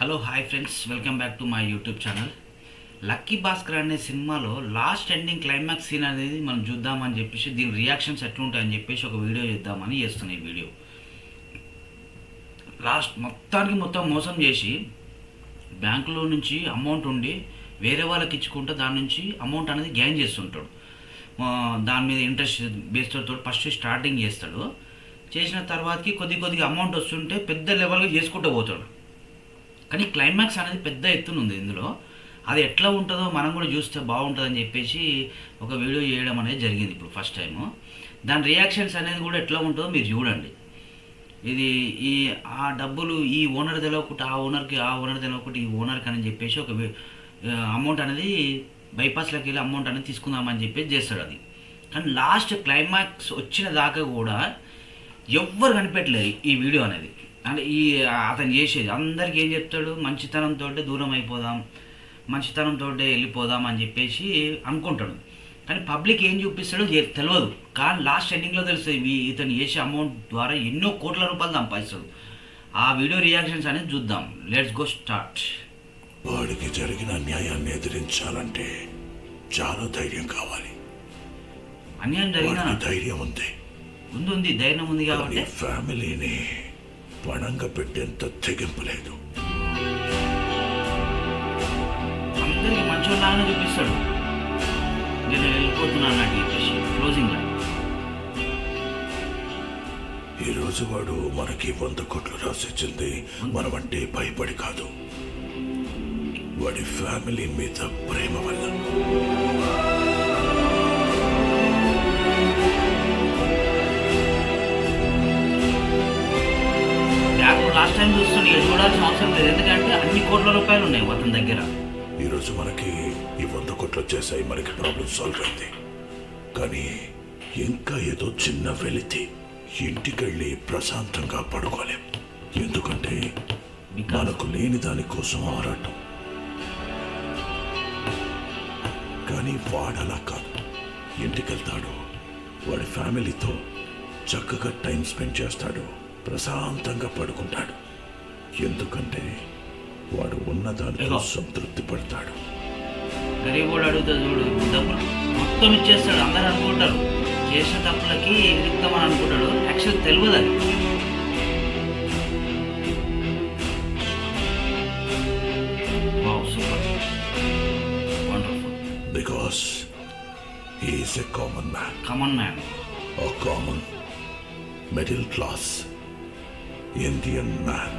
Hello hi friends, welcome back to my YouTube channel. Lucky Bhaskar అనే సినిమాలో last ending climax scene అనేది మనం చూద్దామని చెప్పేసి దీని రియాక్షన్స్ ఎట్లుంటాయని చెప్పేసి ఒక వీడియో చేద్దామని చేస్తున్నా. ఈ వీడియో మొత్తం మోసం చేసి బ్యాంకులో నుంచి అమౌంట్ ఉండి వేరే వాళ్ళకి ఇచ్చుకుంటే దాని నుంచి అమౌంట్ అనేది గెయిన్ చేస్తుంటాడు. దాని మీద ఇంట్రెస్ట్ బేస్తో ఫస్ట్ స్టార్టింగ్ చేస్తాడు. చేసిన తర్వాతకి కొద్దిగా అమౌంట్ వస్తుంటే పెద్ద లెవెల్గా చేసుకుంటూ పోతాడు. కానీ క్లైమాక్స్ అనేది పెద్ద ఎత్తున ఉంది ఇందులో. అది ఎట్లా ఉంటుందో మనం కూడా చూస్తే బాగుంటుందని చెప్పేసి ఒక వీడియో చేయడం అనేది జరిగింది ఇప్పుడు ఫస్ట్ టైము. దాని రియాక్షన్స్ అనేది కూడా ఎట్లా ఉంటుందో మీరు చూడండి. ఇది ఆ డబ్బులు ఈ ఓనర్ తెలవకుంటే ఆ ఓనర్ తెలవకుంటే ఈ ఓనర్కి అని చెప్పేసి ఒక అమౌంట్ అనేది బైపాస్లోకి వెళ్ళి అమౌంట్ అనేది తీసుకుందామని చెప్పేసి చేస్తాడు. అది కానీ లాస్ట్ క్లైమాక్స్ వచ్చిన దాకా కూడా ఎవ్వరు కనిపెట్టలేదు ఈ వీడియో అనేది. అంటే అతను చేసేది అందరికీ ఏం చెప్తాడు, మంచితనంతో దూరం అయిపోదాం, మంచితనంతో వెళ్ళిపోదాం అని చెప్పేసి అనుకుంటాడు. కానీ పబ్లిక్ ఏం చూపిస్తాడో తెలియదు. కానీ లాస్ట్ ఎండింగ్లో తెలుస్తుంది ఇతను చేసే అమౌంట్ ద్వారా ఎన్నో కోట్ల రూపాయలు సంపాదిస్తాడు. ఆ వీడియో రియాక్షన్స్ అనేది చూద్దాం. Let's go start. వాడికి జరిగిన అన్యాయాన్ని ఎదిరించాలంటే చాలా ధైర్యం కావాలి. అన్యాయం జరిగిన ధైర్యం ఉంది, ధైర్యం ఉంది కాబట్టి ఫ్యామిలీని పణంగా పెట్టేంత తెగింపు లేదు. అందరికి మంచోళ్ళలాగానే చూపిస్తాడు. నేను వెళ్ళిపోతున్నాను అని చెప్పేసి క్లోజింగ్ లో. ఈరోజు వాడు మనకి 100 కోట్లు రాసిచ్చింది మనమంటే భయపడి కాదు, వాడి ఫ్యామిలీ మీద ప్రేమ వల్ల. లాస్ట్ టైం చూస్తుండే చూడాల్సిన అవసరం లేదు, ఎందుకంటే అన్ని కోట్ల రూపాయలు ఉన్నాయి అతని దగ్గర. ఈరోజు మనకి ఈ 100 కోట్లు వచ్చేసాయి, మనకి ప్రాబ్లం సాల్వ్ అయింది. కానీ ఇంకా ఏదో చిన్న వెలితి, ఇంటికెళ్ళి ప్రశాంతంగా పడుకోలేం. ఎందుకంటే మనకు లేని దానికోసం ఆరాటం. కానీ వాడలా కాదు, ఇంటికెళ్తాడు, వాడి ఫ్యామిలీతో చక్కగా టైం స్పెండ్ చేస్తాడు, ప్రశాంతంగా పడుకుంటాడు. ఎందుకంటే వాడు ఉన్న దానితో సంతృప్తి పడతాడు. గరీబోడు అడుగుతాడు చూడు, డబ్బులు మొత్తం ఇచ్చేస్తాడు. అందరు అనుకుంటారు చేసిన తప్పులకి ఇస్తామని అనుకుంటాడు, యాక్చువల్ తెలియదు అది. Super wonderful. Because he is a common man, a common middle class Indian man.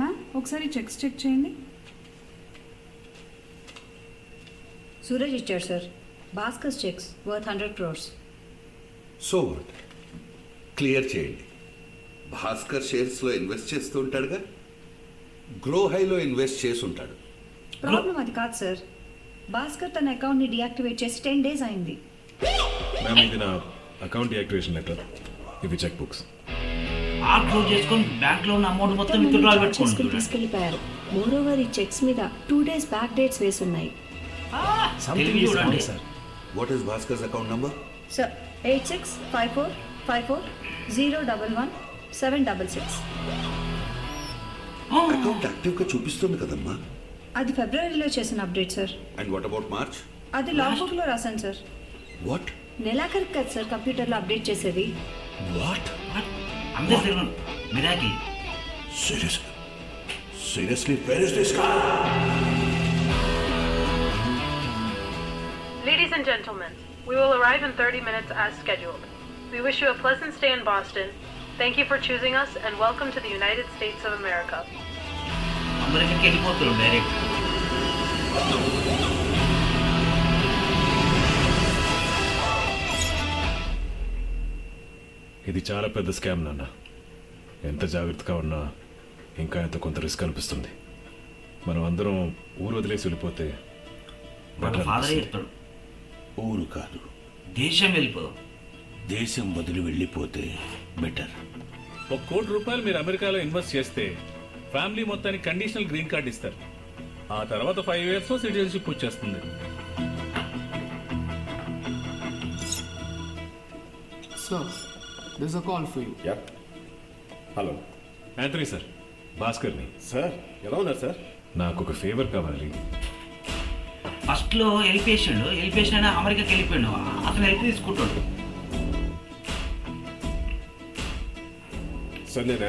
మా ఒకసారి చెక్స్ చెక్ చేయండి. సూరజ్ ఇచ్చాడు sir. Bhaskar checks worth 100 crores. So what, clear చేయండి. భాస్కర్ షేర్స్లో ఇన్వెస్ట్ చేస్తూ ఉంటాడుగా, గ్రో హైలో ఇన్వెస్ట్ చేసి ఉంటాడు. ప్రాబ్లం అది కాదు సార్. భాస్కర్ తన అకౌంట్ని డియాక్టివేట్ చేసి 10 days అయింది. మ్యామ్, ఇది నా అకౌంట్ డియాక్టివేషన్ లెటర్, ఇవి చెక్ బుక్స్. క్లోజ్ చేసుకొని బ్యాంక్లో ఉన్న అమౌంట్ మొత్తం విత్డ్రాల్ పెట్టుకొని తీసుకెళ్ళిపోయారు. మోరోవర్ ఈ చెక్స్ మీద 2 days బ్యాక్ డేట్స్ వేసి ఉన్నాయి. What is Bhaskar's account number? Sir 865454011766. Account active గా చూపిస్తుంది కదమ్మా. అది ఫిబ్రవరిలో చేసిన update sir. And what about March? అది లాగ్ బుక్ లో రాశాను సార్. వాట్? నెలాఖరికి కదా సార్ కంప్యూటర్లో అప్డేట్ చేసేది. What? అందరూ తెలియదు miracle. Seriously, where is this guy? Ladies and gentlemen, we will arrive in 30 minutes as scheduled. We wish you a pleasant stay in Boston. Thank you for choosing us and welcome to the United States of America. అందరికి వెళ్ళిపోతారు direct. ఇది చాలా పెద్ద scam నాన్న. ఎంత జాగ్రత్తగా ఉన్నా ఇంకా ఎంత కొంత రిస్క్ అనిపిస్తుంది. మనం అందరం ఊరు వదిలేసి వెళ్ళిపోతే ఫాదర్ చెప్తాడు, ఊరు కాదు దేశం వెళ్ళిపోదాం. దేశం వదిలి వెళ్ళిపోతే బెటర్. ₹1 కోటి మీరు అమెరికాలో ఇన్వెస్ట్ చేస్తే ఫ్యామిలీ మొత్తానికి కండిషనల్ గ్రీన్ కార్డ్ ఇస్తారు. ఆ తర్వాత 5 ఇయర్స్లో సిటిజన్షిప్ వచ్చేస్తుంది. Sir, there's a call for you. Hello Anthony sir, భాస్కర్ని. సార్ ఎలా ఉన్నారు సార్? నాకు ఒక ఫేవర్ కావాలి. ఫస్ట్లో వెళ్ళిపోయాడు అయినా అమెరికాకి వెళ్ళిపోయాడు. అతను హెల్ప్ తీసుకుంటాడు. సార్ నేను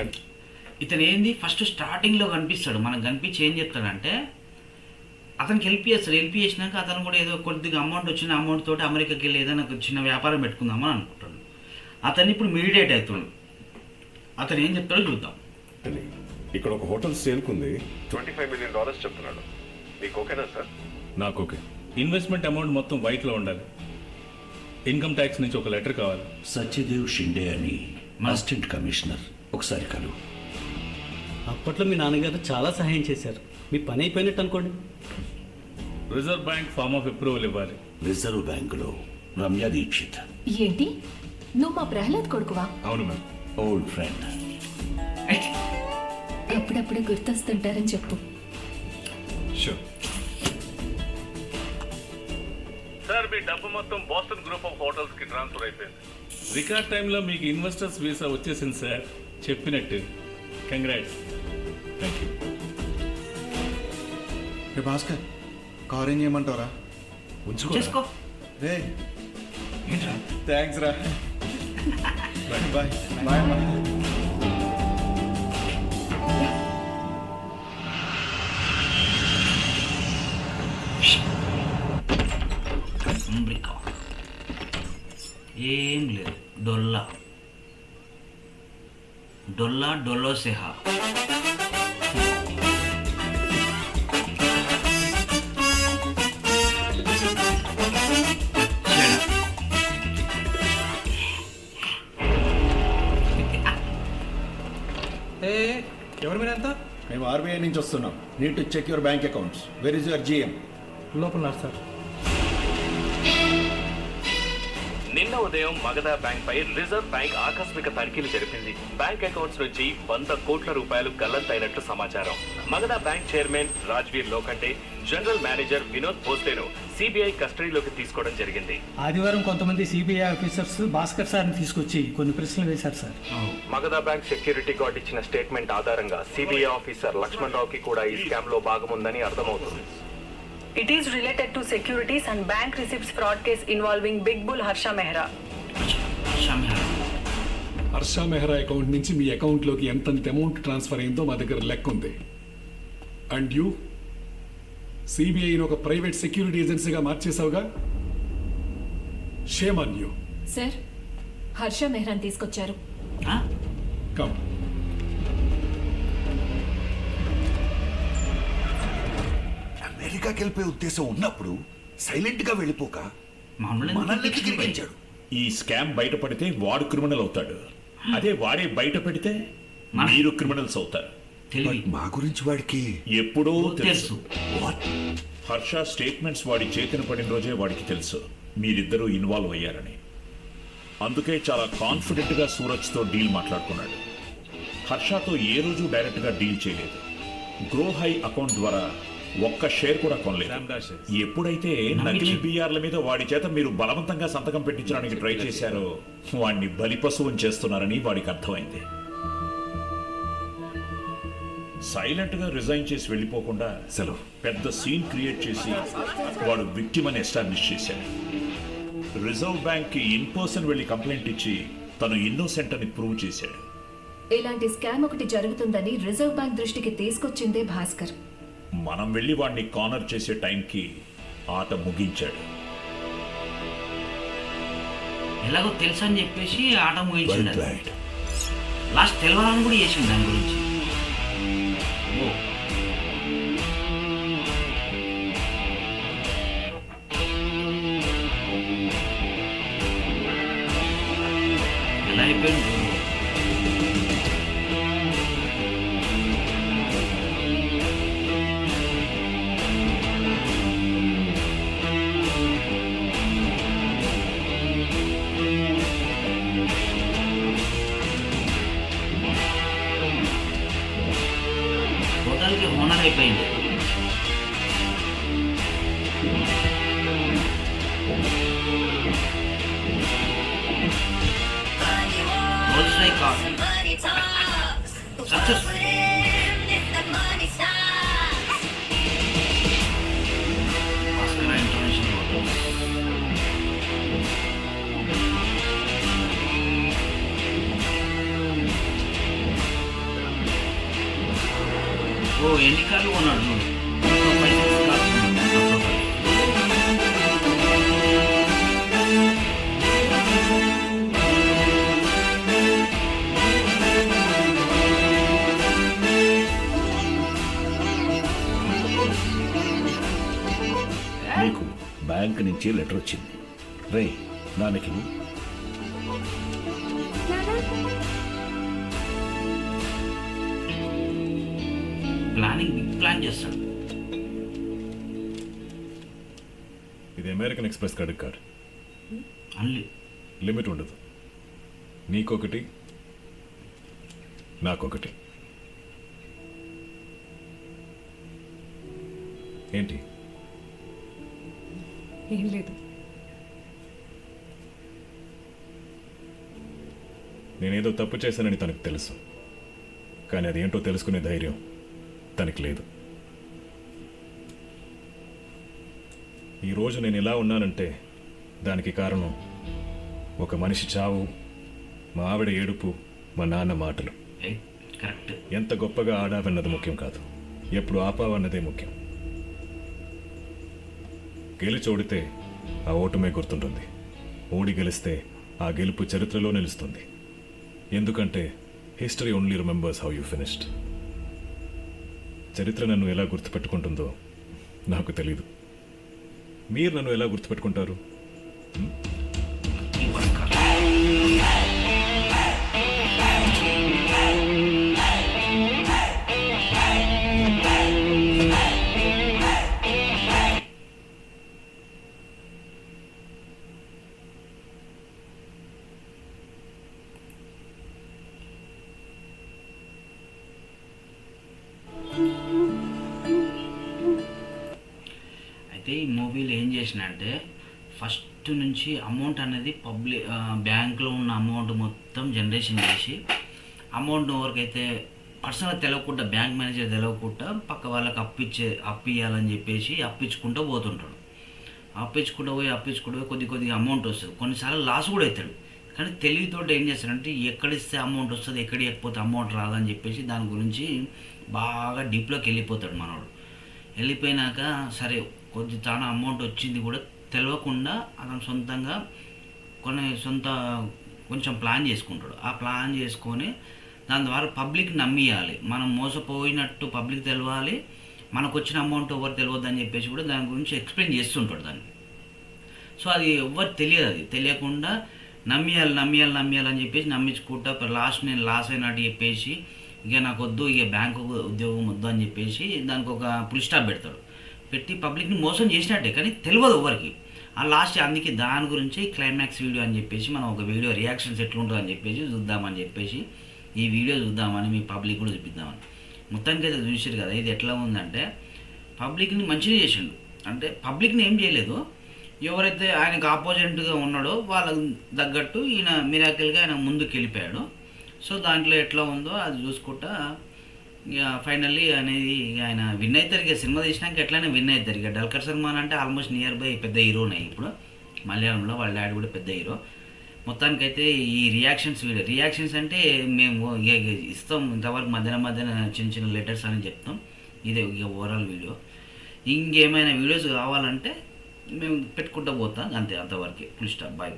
ఇతను ఏంది ఫస్ట్ స్టార్టింగ్లో కనిపిస్తాడు. మనకు కనిపించి ఏం చెప్తాడంటే అతనికి హెల్ప్ చేసినాక అతను కూడా ఏదో కొద్దిగా అమౌంట్ వచ్చిన అమౌంట్ తోటి అమెరికాకి వెళ్ళి ఏదైనా ఒక చిన్న వ్యాపారం పెట్టుకుందామని అనుకుంటాడు. అతను ఇప్పుడు మీడియేట్ అవుతాడు. అతను ఏం చెప్తాడో చూద్దాం. ఇక్కడ ఒక హోటల్ సేల్కుంది, $25 million చెప్తున్నాడు. మీకు ఓకేనా సార్? నాకు ఓకే. ఇన్వెస్ట్మెంట్ అమౌంట్ మొత్తం వైట్లో ఉండాలి. ఇన్కమ్ ట్యాక్స్ నుంచి ఒక లెటర్ కావాలి. సత్యదేవ్ షిండే అని అసిస్టెంట్ కమిషనర్, ఒకసారి కలువు. అప్పట్లో మీ నాన్నగారు చాలా సహాయం చేశారు. మీ పని అయిపోయినట్టు అనుకోండి. Reserve bank form of approval ఇవ్వాలి. రిజర్వ్ బ్యాంకులో రమ్య దీక్షిత్, ఏంటి నువ్వు మా ప్రహ్లాద్ కొడుకువా? అవును మ్యామ్. Old friend. అప్పుడప్పుడు గుర్తొస్తుంటారని చెప్పు. షూర్. సార్ మీ డబ్బు మొత్తం బోస్టన్ గ్రూప్ ఆఫ్ హోటల్స్ కి ట్రాన్స్ఫర్ అయిపోయింది. రికార్డ్ టైంలో మీకు ఇన్వెస్టర్స్ వీసా వచ్చేసింది సార్, చెప్పినట్టు. Congrats. Thank you. Ray Bhaskar, car ఏం చేయమంటారా? చేసుకో. రే ఏంట్రా? థ్యాంక్స్ రా. బాయ్ బాయ్ బాయ్ అమ్మా. అమెరికా ఏం లేదు. డొల్లో సెహా. ఎవరు మీరంతా? మేము ఆర్బీఐ నుంచి వస్తున్నాం. Need to check your bank accounts. Where is your GM? లోపల సార్. నిన్న ఉదయం మగధా బ్యాంక్ పై రిజర్వ్ బ్యాంక్ ఆకస్మిక తనిఖీలు జరిపింది. బ్యాంక్ అకౌంట్స్ నుంచి 100 కోట్ల రూపాయలు గల్లంతైనట్లు సమాచారం. Magadha bank chairman Rajveer Lokhande, general manager Vinod భోస్లేను సిబిఐ కస్టడీలోకి తీసుకోవడం జరిగింది. ఆదివారం కొంతమంది సిబిఐ ఆఫీసర్స్ భాస్కర్ సార్ని తీసుకొచ్చి కొన్ని ప్రశ్నలు వేశారు sir. Magadha bank security guard ఇచ్చిన స్టేట్మెంట్ ఆధారంగా సిబిఐ ఆఫీసర్ లక్ష్మణ్ రావుకి కూడా ఈ స్కామ్ లో భాగముందని అర్థమవుతుంది. It is related to securities and bank receipts fraud case involving Big Bull Harsha Mehra. Harsha Mehra account నుంచి మీ అకౌంట్లోకి ఎంతంత అమౌంట్ ట్రాన్స్ఫర్ అయిందో మా దగ్గర లెక్క ఉంది. అండ్ యూ సిబిఐని ఒక ప్రైవేట్ సెక్యూరిటీ ఏజెన్సీగా మార్చేసావుగా. Shame on you. Sir, Harsha మెహ్రాన్ తీసుకొచ్చారు. కమ్. అమెరికాకి వెళ్ళిపోయే ఉద్దేశం ఉన్నప్పుడు సైలెంట్ గా వెళ్ళిపోక మనల్ని తిరిగించాడు. ఈ స్కామ్ బయటపడితే వాడు క్రిమినల్ అవుతాడు. అదే వాడే బయట పెడితే మీరు క్రిమినల్స్ అవుతారు. మా గురించి వాడికి ఎప్పుడో తెలుసు. హర్ష స్టేట్మెంట్స్ వాడి చేతిన పడిన రోజే వాడికి తెలుసు మీరిద్దరూ ఇన్వాల్వ్ అయ్యారని. అందుకే చాలా కాన్ఫిడెంట్ గా సూరజ్తో డీల్ మాట్లాడుకున్నాడు. హర్షతో ఏ రోజు డైరెక్ట్ గా డీల్ చేయలేదు. గ్రో హై అకౌంట్ ద్వారా ఒక్క షేర్ కూడా కొనలేదు. ఎప్పుడైతే నకిలీ బిఆర్ల మీద వాడి చేత మీరు బలవంతంగా సంతకం పెట్టించడానికి ట్రై చేశారో వాడిని బలిపశువుని చేస్తున్నారని వాడికి అర్థమైంది. సైలెంట్ గా రిజైన్ చేసి వెళ్ళిపోకుండా సెలవు పెద్ద సీన్ క్రియేట్ చేసి వాడు విక్టిమ్ అని ఎస్టాబ్లిష్ చేశాడు. రిజర్వ్ బ్యాంక్ కి ఇన్ పర్సన్ వెళ్ళి కంప్లైంట్ ఇచ్చి తను ఇన్నోసెంట్ అని ప్రూవ్ చేశాడు. ఇలాంటి స్కామ్ ఒకటి జరుగుతుందని రిజర్వ్ బ్యాంక్ దృష్టికి తీసుకొచ్చిందే భాస్కర్. మనం వెళ్ళి వాడిని కార్నర్ చేసే టైంకి ఆట ముగించాడు. ఎలాగో తెలుసు అని చెప్పేసి ఆట ముగించాడు. లాస్ట్ తెలవాలని కూడా చేసిండు దాని గురించి. ఎలా అయిపోయింది. హోటల్కి ఓనర్ అయిపోయింది. సక్సెస్. Bhaskar international hotels. ఓ ఎన్ని కార్లు కొన్నాడు నువ్వు? 5-6 కార్లు కొన్నాడు టోటల్. నీకు బ్యాంక్ నుంచి లెటర్ వచ్చింది. రే దానికి బిగ్ ప్లాన్ చేస్తాడు. ఇది అమెరికన్ ఎక్స్ప్రెస్ క్రెడిట్ కార్డ్. అన్లి లిమిట్ ఉండదు. నీకొకటి, నాకొకటి. ఏంటి? ఏం లేదు. నేనేదో తప్పు చేశానని తనకు తెలుసు, కానీ అది ఏంటో తెలుసుకునే ధైర్యం తనకి లేదు. ఈరోజు నేను ఇలా ఉన్నానంటే దానికి కారణం ఒక మనిషి చావు, మా ఆవిడ ఏడుపు, మా నాన్న మాటలు. కరెక్ట్. ఎంత గొప్పగా ఆడావన్నది ముఖ్యం కాదు, ఎప్పుడు ఆపావన్నదే ముఖ్యం. గెలిచి ఓడితే ఆ ఓటమే గుర్తుంటుంది, ఓడి గెలిస్తే ఆ గెలుపు చరిత్రలో నిలుస్తుంది. ఎందుకంటే history only remembers how you finished. చరిత్ర నన్ను ఎలా గుర్తుపెట్టుకుంటుందో నాకు తెలీదు. మీరు నన్ను ఎలా గుర్తుపెట్టుకుంటారు? అయితే ఈ మూవీలో ఏం చేసిన అంటే ఫస్ట్ నుంచి అమౌంట్ అనేది బ్యాంకులో ఉన్న అమౌంట్ మొత్తం జనరేషన్ చేసి అమౌంట్ ఎవరికైతే పర్సనల్ తెలియకుండా, బ్యాంక్ మేనేజర్ తెలియకుండా పక్క వాళ్ళకి అప్పియాలని చెప్పేసి అప్పించుకుంటూ పోతుంటాడు. అప్పించుకుంటూ పోయి కొద్దిగా అమౌంట్ వస్తుంది. కొన్నిసార్లు లాస్ కూడా అవుతాడు. కానీ తెలివితోటి ఏం చేస్తాడంటే ఎక్కడిస్తే అమౌంట్ వస్తుంది, ఎక్కడ ఇవ్వకపోతే అమౌంట్ రాదని చెప్పేసి దాని గురించి బాగా డీప్లోకి వెళ్ళిపోతాడు మనోడు. వెళ్ళిపోయినాక సరే చాలా అమౌంట్ వచ్చింది కూడా తెలియకుండా అతను సొంతంగా కొంచెం ప్లాన్ చేసుకుంటాడు. ఆ ప్లాన్ చేసుకొని దాని ద్వారా పబ్లిక్ నమ్మియాలి, మనం మోసపోయినట్టు పబ్లిక్ తెలవాలి, మనకు వచ్చిన అమౌంట్ ఎవరు తెలియదు అని చెప్పేసి కూడా దాని గురించి ఎక్స్ప్లెయిన్ చేస్తుంటాడు దాన్ని. సో అది ఎవరు తెలియదు, అది తెలియకుండా నమ్మియాలి అని చెప్పేసి నమ్మించుకుంటా లాస్ట్ నేను లాస్ అయినట్టు చెప్పేసి ఇక నాకు వద్దు, ఇక బ్యాంకు ఉద్యోగం వద్దు అని చెప్పేసి దానికి ఒక ఫుల్ స్టాప్ పెట్టి పబ్లిక్ని మోసం చేసినట్టే, కానీ తెలియదు ఎవరికి. ఆ లాస్ట్ అందుకే దాని గురించి క్లైమాక్స్ వీడియో అని చెప్పేసి మనం ఒక వీడియో రియాక్షన్స్ ఎట్లుంటుంది అని చెప్పేసి చూద్దామని చెప్పేసి ఈ వీడియో చూద్దామని మీ పబ్లిక్ కూడా చూపిద్దామని. మొత్తానికి అయితే చూసారు కదా, ఇది ఎట్లా ఉందంటే పబ్లిక్ని మంచిగా చేసిండు. అంటే పబ్లిక్ని ఏం చేయలేదు, ఎవరైతే ఆయనకు ఆపోజిట్గా ఉన్నాడో వాళ్ళకు తగ్గట్టు ఈయన మిరాకిల్గా ఆయన ముందుకు వెళ్ళిపోయాడు. సో దాంట్లో ఎట్లా ఉందో అది చూసుకుంటా ఇక ఫైనల్లీ అనేది ఆయన విన్ అవుతారు. ఇక సినిమా తీసినాక ఎట్లయినా విన్ అవుతారు. ఇక డల్కర్ సల్మాన్ అంటే ఆల్మోస్ట్ నియర్ బై పెద్ద హీరోనే ఇప్పుడు మలయాళంలో, వాళ్ళ డాడీ కూడా పెద్ద హీరో. మొత్తానికైతే ఈ రియాక్షన్స్ అంటే మేము ఇస్తాం ఇంతవరకు మధ్యాహ్న చిన్న లెటర్స్ అని చెప్తాం. ఇదే ఇక ఓవరాల్ వీడియో. ఇంకేమైనా వీడియోస్ కావాలంటే మేము పెట్టుకుంటూ పోతాం అంతే. అంతవరకే. Full stop. బాయ్.